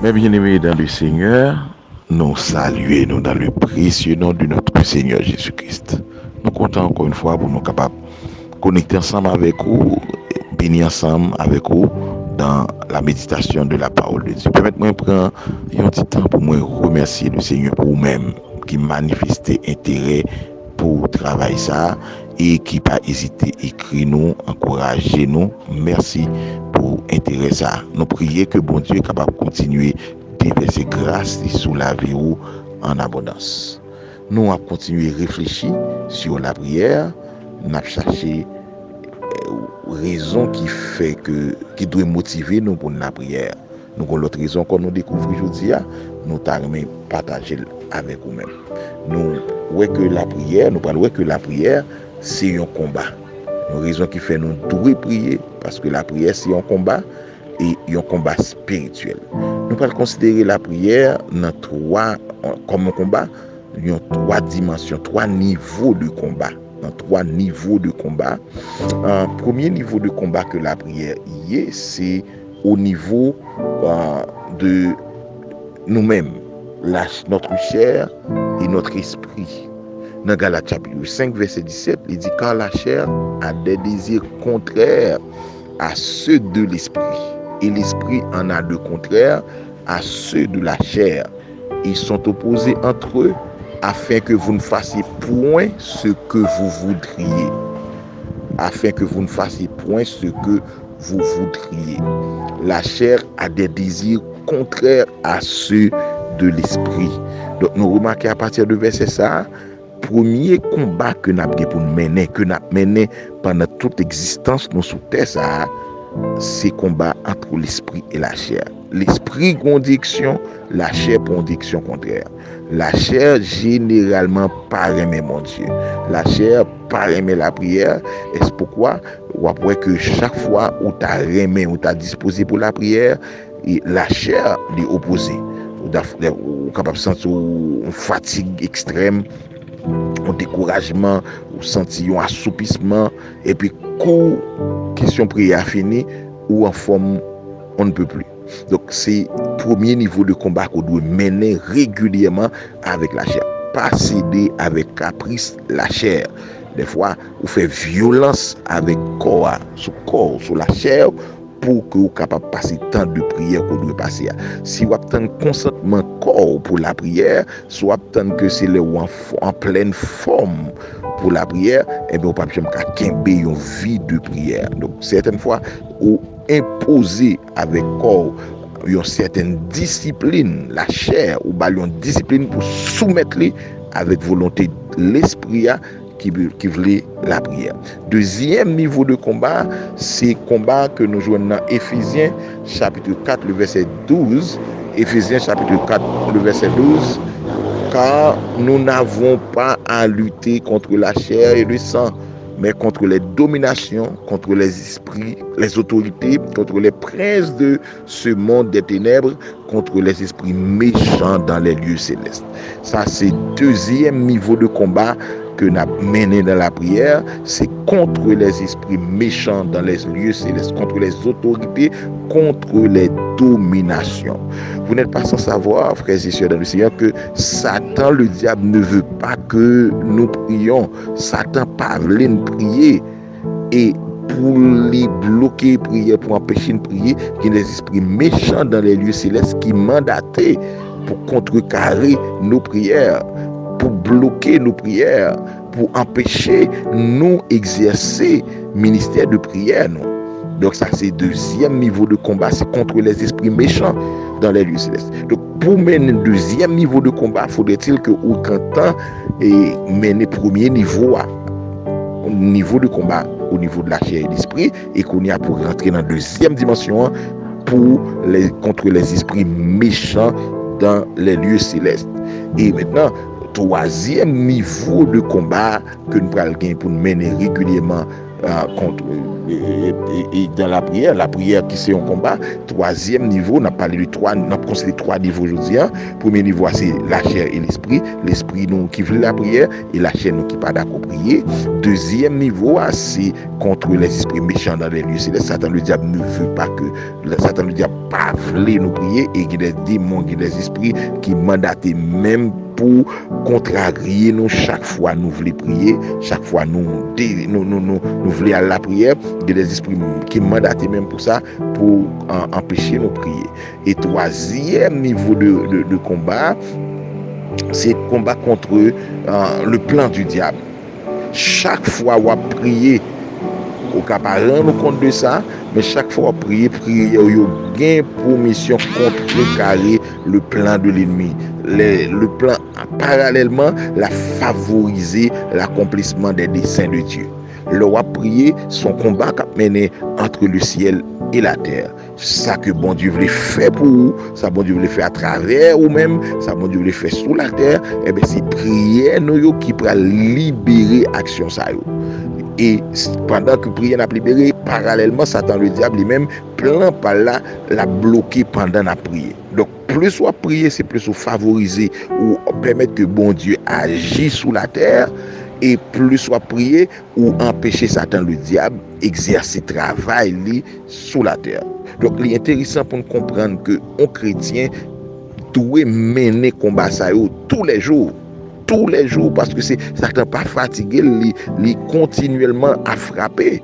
Mes bien-aimés dans le Seigneur, nous saluons dans le précieux nom de notre Seigneur Jésus-Christ. Nous comptons encore une fois pour nous capables de connecter ensemble avec vous, bénir ensemble avec vous dans la méditation de la parole de Dieu. Permettez-moi de prendre un petit temps pour moi remercier le Seigneur pour vous-même qui manifestait intérêt pour travailler ça et qui pas hésité écrire nous, encourager nous. Merci pour intérêt ça. Nous prions que bon Dieu est capable de continuer déverser grâce sous la vie en abondance. Nous avons continué à réfléchir sur la prière, nous avons cherché raison qui doit motiver nous pour la prière. Nous avons l'autre raison qu'on nous découvre aujourd'hui, nous t'avons partagé avec vous-même. Nous voyons que la prière, c'est un combat. Une raison qui fait nous devons prier, parce que la prière, c'est un combat, et un combat spirituel. Nous allons considérer la prière comme un combat, il y a 3 dimensions, 3 niveaux de combat. Premier niveau de combat que la prière y est, c'est au niveau de nous-mêmes, notre chair et notre esprit. Dans Galates chapitre 5, verset 17, il dit « Car la chair a des désirs contraires à ceux de l'esprit, et l'esprit en a de contraires à ceux de la chair. Ils sont opposés entre eux, afin que vous ne fassiez point ce que vous voudriez. » Afin que vous ne fassiez point ce que vous voudriez. La chair a des désirs contraires à ceux de l'esprit. Donc nous remarquons à partir de verset ça, premier combat que nous avons pour mener, pendant toute existence nous sous terre ça, c'est combat entre l'esprit et la chair. L'esprit prend direction, la chair prend direction contraire. La chair généralement pas aimer mon Dieu. La chair pas aimer la prière. Et c'est pourquoi ou après que chaque fois où tu as aimé ou tu as disposé pour la prière, et la chair est opposée. Ou capable de sentir une fatigue extrême, un découragement, ou sentir un assoupissement, et puis quand question prière finie, ou en forme on ne peut plus. Donc c'est le premier niveau de combat qu'on doit mener régulièrement avec la chair. Pas céder avec caprice la chair. Des fois, on fait violence avec corps, sur la chair, pour que vous capable de passer tant de prière qu'on doit passer. Si vous attendez consentement corps pour la prière, soit attendre que c'est le en pleine forme pour la prière, et bien vous pas jamais qu'imber une vie de prière. Donc certaines fois, vous imposer avec corps une certaine discipline, la chair, ou une discipline pour soumettre avec volonté l'esprit qui voulait la prière. Deuxième niveau de combat, c'est combat que nous jouons dans Éphésiens chapitre 4, le verset 12. Éphésiens chapitre 4, le verset 12. Car nous n'avons pas à lutter contre la chair et le sang, mais contre les dominations, contre les esprits, les autorités, contre les princes de ce monde des ténèbres, contre les esprits méchants dans les lieux célestes. Ça, c'est deuxième niveau de combat que nous avons mené dans la prière, c'est contre les esprits méchants dans les lieux célestes, contre les autorités, contre les dominations. Vous n'êtes pas sans savoir, frères et sœurs dans le Seigneur, que Satan, le diable, ne veut pas que nous prions. Satan parle de prier et pour les bloquer prier, pour empêcher de prier, il y a des esprits méchants dans les lieux célestes qui mandatent pour contrecarrer nos prières, pour bloquer nos prières, pour empêcher nous exercer ministère de prière. Non? Donc ça, c'est deuxième niveau de combat, c'est contre les esprits méchants dans les lieux célestes. Donc pour mener deuxième niveau de combat, faudrait-il que aucun temps et mener premier niveau de combat au niveau de la chair et l'esprit, et qu'on y a pour rentrer dans deuxième dimension contre les esprits méchants dans les lieux célestes. Et maintenant, troisième niveau de combat que nous prenons pour mener régulièrement et dans la prière qui c'est un combat. Troisième niveau, on a parlé de trois, on a considéré trois niveaux aujourd'hui. Premier niveau, c'est la chair et l'esprit. L'esprit nous qui veut la prière et la chair nous qui pas d'accord prier. Deuxième niveau, c'est contre les esprits méchants dans les lieux célestes. Satan, le diable ne veut pas que Satan, le diable pas voulait nous prier, et il y a des démons, il y a des esprits qui mandatent même pour contrarier nous chaque fois nous voulons prier, chaque fois nous voulons à la prière. Il y a des esprits qui mandatent même pour ça, pour empêcher nous prier. Et troisième niveau de combat, c'est combat contre le plan du diable. Chaque fois on prier, on ne peut pas rendre compte de ça, mais chaque fois on prie, il y a pour mission contrecarrer le plan de l'ennemi. Le plan, parallèlement, la favoriser l'accomplissement des desseins de Dieu. Le roi prier, son combat qu'a mené entre le ciel et la terre. Ça que bon Dieu voulait faire pour vous, ça bon Dieu voulait faire à travers vous-même, ça bon Dieu voulait faire sous la terre, et bien c'est prière nous qui pourra libérer action ça yo. Et pendant que prière n'a libéré, parallèlement, Satan le diable lui-même plein par là la bloquer pendant la prière. Donc plus soit prier, c'est plus favoriser ou permettre que bon Dieu agisse sous la terre, et plus soit prier ou empêcher Satan le diable exercer travail li sous la terre. Donc il est intéressant pour nous comprendre que un chrétien doit mener combat ça tous les jours, parce que c'est Satan pas fatigué, il continuellement à frapper.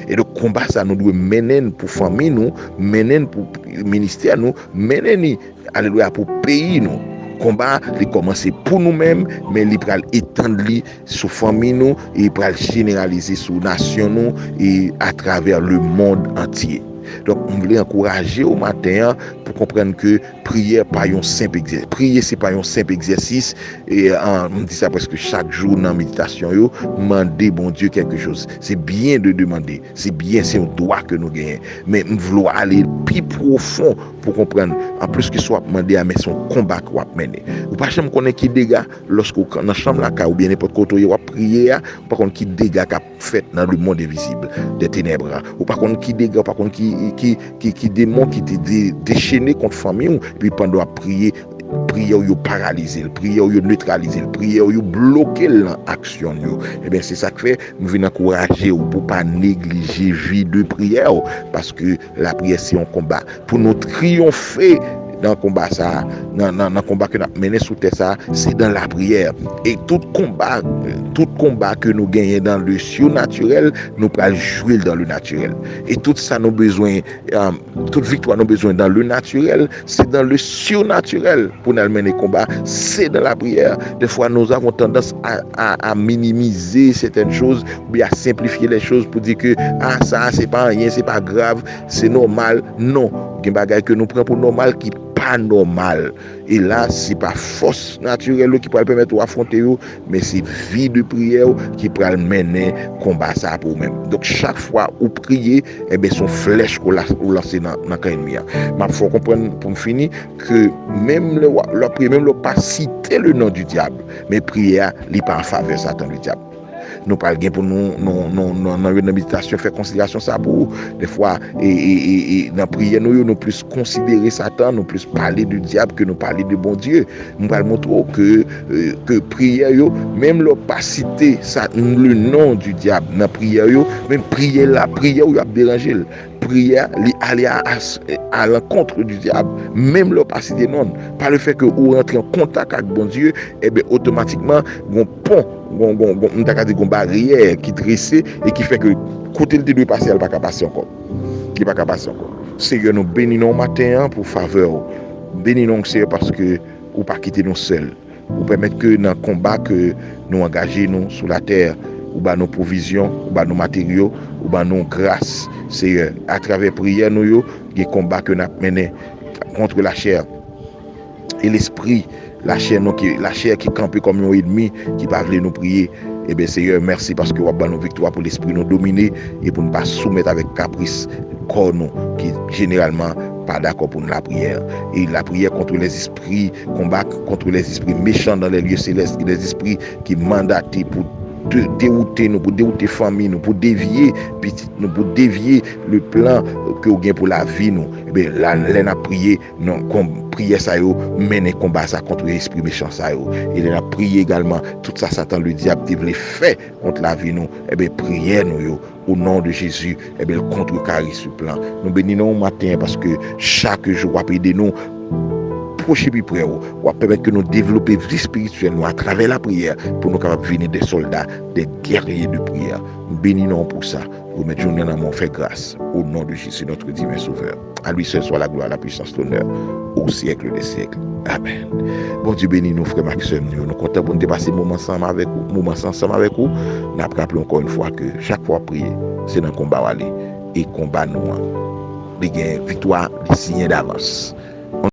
Et le combat ça nous doit mener pour famille nous, mener pour ministère nous, mener alléluia pour pays nous. Combat il commence pour nous-mêmes, mais il va étendre sur famille nous, et il va généraliser sur nation nous et à travers le monde entier. Donc, on voulait encourager au matin pour comprendre que prière pas un simple exercice. Prier c'est pas un simple exercice, et on dit ça presque chaque jour dans la méditation, demander bon Dieu quelque chose. C'est bien de demander, c'est un droit que nous gagnons, mais on voulons aller plus profond pour comprendre, en plus qu'il soit demandé à mettre son combat qu'on va mener. Ou pas jamais connaître qui dégâts lorsque dans la chambre là ou bien n'importe côté on prier, ou pas contre qui dégâts qu'a fait dans le monde invisible des ténèbres, ou pas contre qui dégâts, pas contre qui démon qui te déchaîné contre famille, puis pendant à prier ou paralyser, prier ou neutraliser, prier ou bloquer l'action. Et bien c'est ça que fait nous venons encourager ou pour pas négliger vie de prière, parce que la prière c'est un combat pour nous triompher dans le combat ça, dans le combat que nous avons mené sous terre ça, c'est dans la prière. Et tout combat que nous gagnons dans le surnaturel, nous pouvons jouer dans le naturel. Et tout ça nous besoin, toute victoire nous besoin dans le naturel, c'est dans le surnaturel pour nous mener le combat, c'est dans la prière. Des fois nous avons tendance à minimiser certaines choses, ou bien à simplifier les choses pour dire que ça c'est pas rien, c'est pas grave, c'est normal. Non, il y a des bagages que nous prenons pour normal qui pas normal. Et là, c'est pas force naturelle qui peut permettre d'affronter, mais c'est vie de prière qui peut mener combat ça pour vous-même. Donc chaque fois où prier, eh bien son flèche qu'on lance dans le ennemi. Mais il faut comprendre pour me finir que même le prier, même le pas citer le nom du diable, mais prier n'est pas en faveur de Satan le diable. Nous parlons pour nous dans une méditation faire considération ça pour des fois et dans prière nous plus considérer Satan, nous plus parler du diable que nous parler de bon Dieu. Nous parlons montrer que prière même le pas citer ça le nom du diable dans prière même prière où a dérangé prière aller à l'encontre du diable, même le pas citer non, par le fait que vous rentrez en contact avec bon Dieu, et bien automatiquement un pont, une barrière qui dressée et qui fait que côté le doit passer, elle pas passer encore. Qui pas passer encore. Seigneur, nous bénissons matin pour faveur. Bénissons Seigneur parce que ou pas quitter nous seuls. Ou permettre que dans le combat que nous engageons nous sur la terre, ou bas nos provisions, ou bas nos matériaux, ou bas nos grâces, Seigneur, à travers prière nous des combats que nous menons contre la chair et l'esprit, la chair qui campe comme un ennemi qui va venir nous prier. Eh bien Seigneur, merci parce que vous avez nos victoires pour l'esprit nous dominer et pour ne pas soumettre avec caprice corps nous qui généralement pas d'accord pour la prière. Et la prière contre les esprits, combat contre les esprits méchants dans les lieux célestes, les esprits qui mandatent pour dérouter nous, pour dérouter famille nous, pour dévier petit nous, pour dévier le plan que vous avez pour la vie nous. Eh bien, là, on a prié, non, comme prière ça yo, mener combat ça contre l'esprit méchant ça yo. Et on a prié également, tout ça, Satan, le diable, devait faire contre la vie nous. Eh bien, prière nous yo, au nom de Jésus, eh bien, contrecarrer ce plan. Nous bénissons au matin parce que chaque jour, après de nous, proche puis prière, ou à permettre que nous développions vie spirituelle nous à travers la prière pour nous capables de devenir des soldats, des guerriers de prière. Nous bénissons pour ça. Vous mettez journée dans mon fait grâce au nom de Jésus, notre divin sauveur. À lui seul soit la gloire, la puissance, l'honneur au siècle des siècles. Amen. Bon Dieu bénis nous, frères Maxime. Nous sommes contents pour nous dépasser moment ensemble avec vous. Nous rappelons encore une fois que chaque fois prier, c'est dans le combat aller. Et combat nous, des victoires, des signes d'avance.